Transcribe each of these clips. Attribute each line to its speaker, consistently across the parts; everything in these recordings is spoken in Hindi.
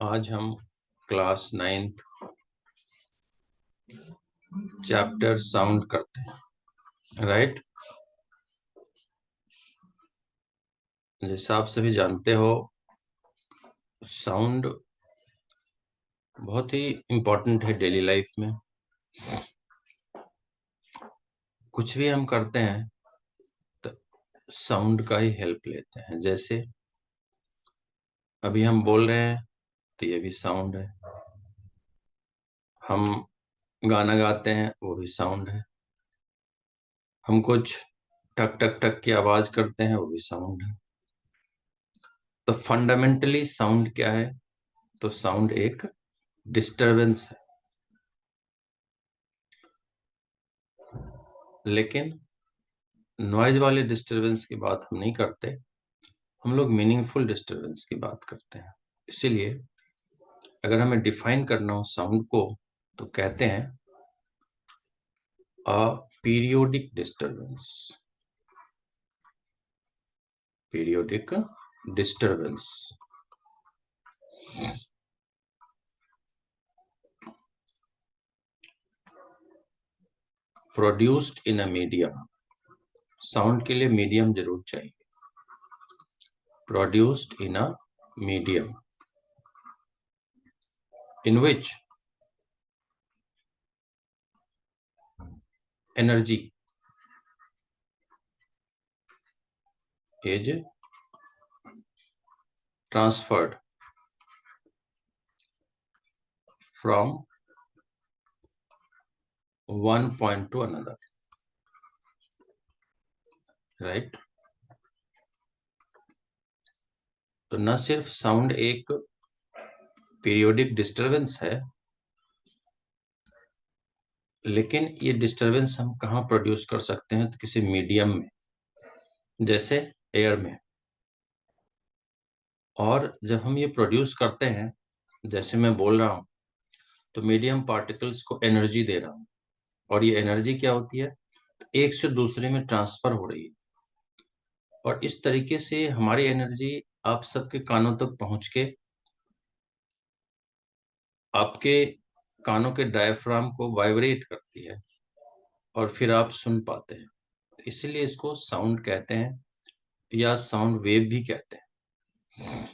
Speaker 1: आज हम क्लास 9th चैप्टर साउंड करते हैं, राइट। जैसा आप सभी जानते हो, साउंड बहुत ही इम्पोर्टेंट है डेली लाइफ में। कुछ भी हम करते हैं तो साउंड का ही हेल्प लेते हैं। जैसे अभी हम बोल रहे हैं तो ये भी साउंड है। हम गाना गाते हैं, वो भी साउंड है। हम कुछ टक टक टक की आवाज करते हैं, वो भी साउंड है। तो फंडामेंटली साउंड क्या है? तो साउंड एक डिस्टरबेंस है। लेकिन नॉइज वाले डिस्टरबेंस की बात हम नहीं करते, हम लोग मीनिंगफुल डिस्टरबेंस की बात करते हैं। इसीलिए अगर हमें डिफाइन करना हो साउंड को तो कहते हैं a periodic disturbance. Periodic disturbance produced in a medium. Sound के लिए मीडियम जरूर चाहिए। Produced in a medium in which energy is transferred from one point to another, right? तो न सिर्फ साउंड एक पीरियोडिक डिस्टरबेंस है, लेकिन ये डिस्टरबेंस हम कहाँ प्रोड्यूस कर सकते हैं? तो किसी मीडियम में, जैसे एयर में। और जब हम ये प्रोड्यूस करते हैं, जैसे मैं बोल रहा हूं, तो मीडियम पार्टिकल्स को एनर्जी दे रहा हूं। और ये एनर्जी क्या होती है? तो एक से दूसरे में ट्रांसफर हो रही है। और इस तरीके से हमारी एनर्जी आप सबके कानों तक पहुंच के आपके कानों के डायफ्राम को वाइब्रेट करती है और फिर आप सुन पाते हैं। तो इसीलिए इसको साउंड कहते हैं या साउंड वेव भी कहते हैं।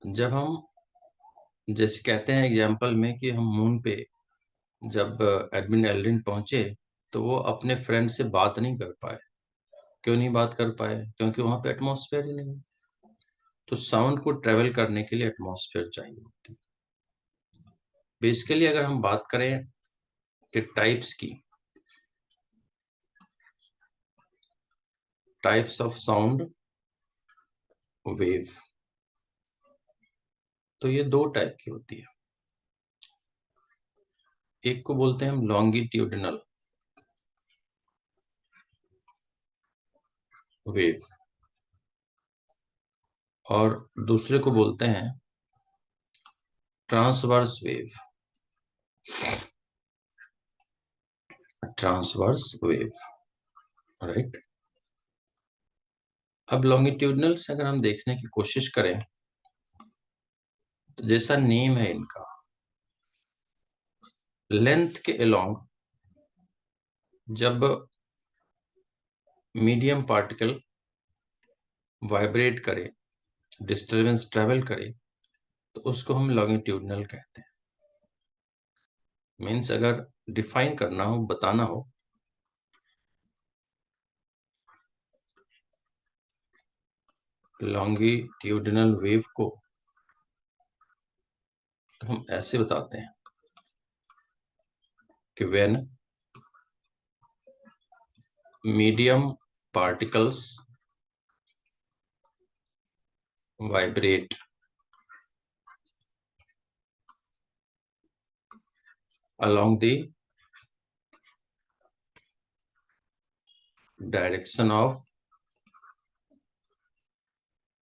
Speaker 1: जब हम जैसे कहते हैं एग्जाम्पल में कि हम मून पे जब एडमिन एल्ड्रिन पहुंचे तो वो अपने फ्रेंड से बात नहीं कर पाए। क्यों नहीं बात कर पाए? क्योंकि वहां पे एटमॉस्फेयर ही नहीं है। तो साउंड को ट्रेवल करने के लिए एटमॉस्फेयर चाहिए होती है। बेसिकली अगर हम बात करें कि टाइप्स ऑफ साउंड वेव, तो ये दो टाइप की होती है। एक को बोलते हैं हम लॉन्गिट्यूडिनल वेव और दूसरे को बोलते हैं transverse wave. Transverse wave, right. अब लॉन्गिट्यूडिनल से अगर हम देखने की कोशिश करें तो जैसा नेम है इनका, लेंथ के अलोंग जब मीडियम पार्टिकल वाइब्रेट करे, डिस्टरबेंस ट्रेवल करे, तो उसको हम लॉन्गिट्यूडिनल कहते हैं। मीन्स अगर डिफाइन करना हो, बताना हो, लॉन्गिट्यूडिनल वेव को तो हम ऐसे बताते हैं कि when medium particles vibrate along the direction of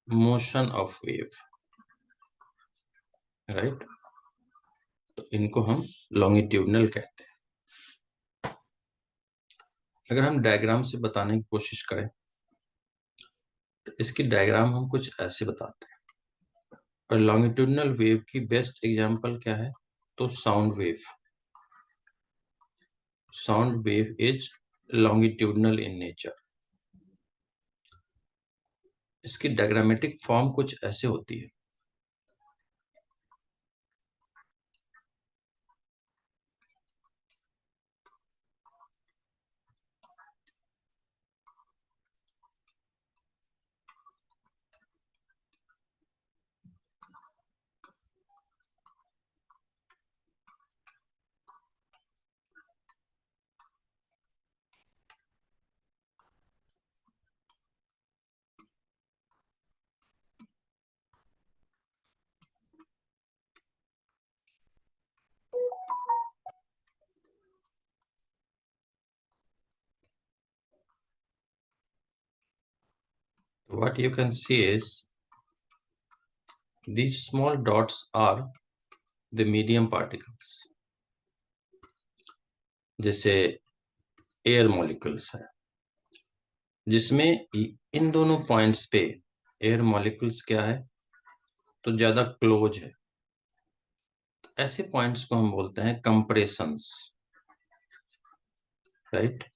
Speaker 1: motion of wave, right. तो इनको हम लॉन्गिट्यूडिनल कहते हैं। अगर हम डायग्राम से बताने की कोशिश करें तो इसकी डायग्राम हम कुछ ऐसे बताते हैं। और लॉन्गिट्यूडनल वेव की बेस्ट एग्जांपल क्या है? तो sound wave. Sound wave is longitudinal in nature. इसकी डायग्रामेटिक फॉर्म कुछ ऐसे होती है। What you can see is these small dots are the medium particles, जैसे एयर मॉलिक्यूल्स है, जिसमें इन दोनों पॉइंट्स पे एयर मॉलिक्यूल्स क्या है? तो ज्यादा क्लोज है। ऐसे पॉइंट्स को हम बोलते हैं कंप्रेशंस, राइट?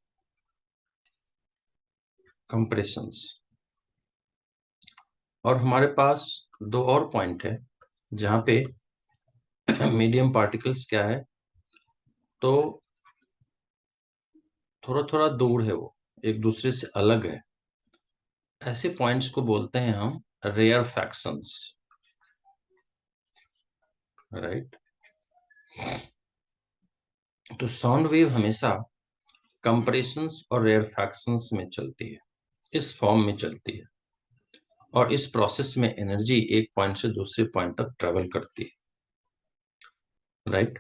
Speaker 1: कंप्रेशंस। और हमारे पास दो और पॉइंट है जहां पे मीडियम पार्टिकल्स क्या है? तो थोड़ा थोड़ा दूर है, वो एक दूसरे से अलग है। ऐसे पॉइंट्स को बोलते हैं हम रेयर फ्रैक्शंस, राइट? तो साउंड वेव हमेशा कंप्रेशंस और रेयर फ्रैक्शंस में चलती है, इस फॉर्म में चलती है। और इस प्रोसेस में एनर्जी एक पॉइंट से दूसरे पॉइंट तक ट्रेवल करती है, राइट?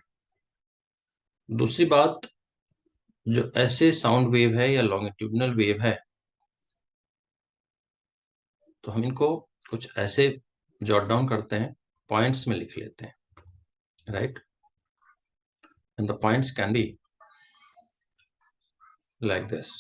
Speaker 1: दूसरी बात, जो ऐसे साउंड वेव है या लॉन्गिट्यूडनल वेव है, तो हम इनको कुछ ऐसे जॉट डाउन करते हैं, पॉइंट्स में लिख लेते हैं, right? And the points can be like this,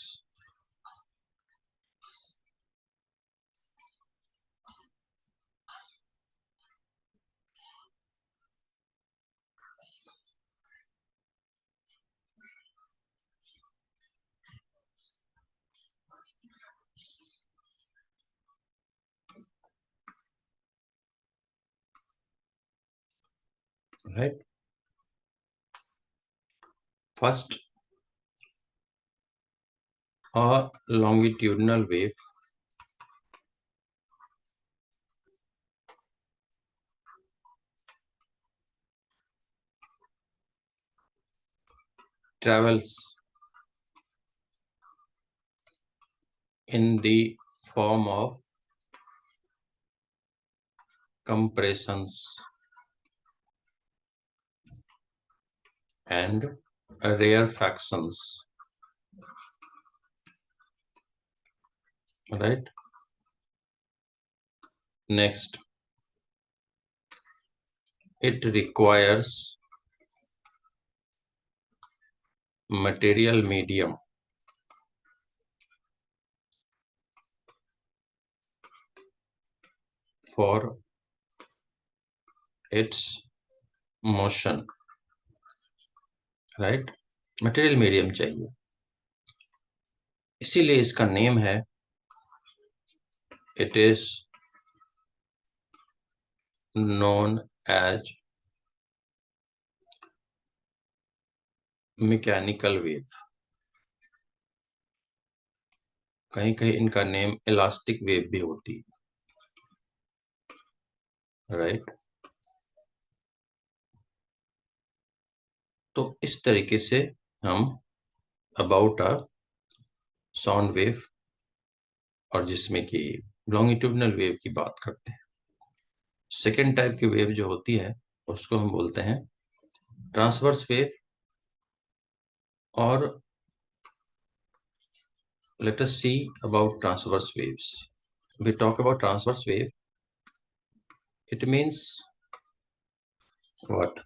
Speaker 1: right? First, a longitudinal wave travels in the form of compressions and rarefactions, right? Next, it requires material medium for its motion, right? Material medium चाहिए, इसीलिए इसका नेम है, it is known as mechanical wave. कहीं कहीं इनका नेम इलास्टिक वेव भी होती है, राइट? तो इस तरीके से हम अबाउट अ साउंड वेव और जिसमें कि लॉन्गिट्यूडनल वेव की बात करते हैं। सेकेंड टाइप की वेव जो होती है उसको हम बोलते हैं ट्रांसवर्स वेव। और let us see about transverse waves. We talk about transverse wave, it means what?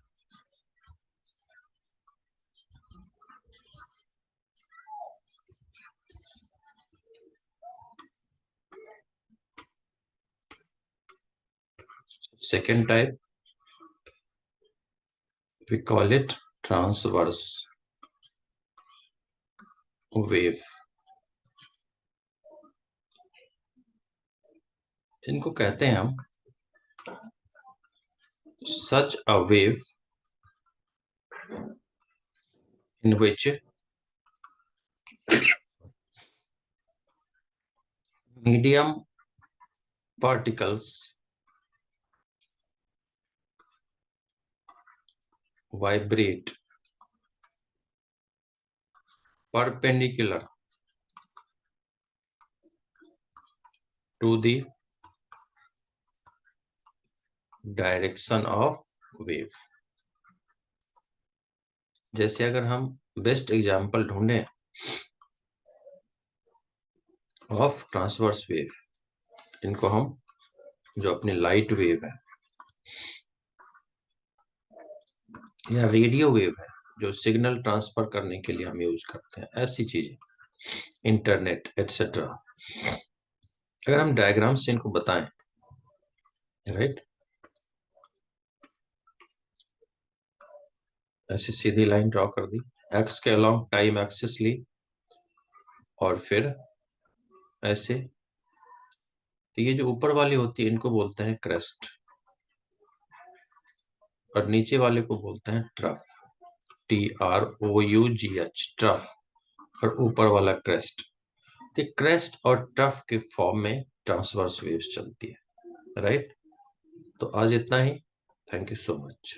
Speaker 1: Second type, we call it transverse wave. इनको कहते हैं हम such a wave in which medium particles vibrate perpendicular to the direction of wave. जैसे अगर हम बेस्ट एग्जाम्पल ढूंढें ऑफ ट्रांसवर्स वेव, इनको हम जो अपनी लाइट वेव है या रेडियो वेव है जो सिग्नल ट्रांसफर करने के लिए हम यूज करते हैं, ऐसी चीजें, इंटरनेट एटसेट्रा, अगर हम डायग्राम से इनको बताएं, राइट, ऐसी सीधी लाइन ड्रॉ कर दी, एक्स के अलोंग टाइम एक्सिस ली और फिर ऐसे, तो ये जो ऊपर वाली होती है इनको बोलते हैं क्रेस्ट और नीचे वाले को बोलते हैं ट्रफ, TROUGH, ट्रफ, और ऊपर वाला क्रेस्ट। तो क्रेस्ट और ट्रफ के फॉर्म में ट्रांसवर्स वेव्स चलती है, राइट। तो आज इतना ही, थैंक यू सो मच।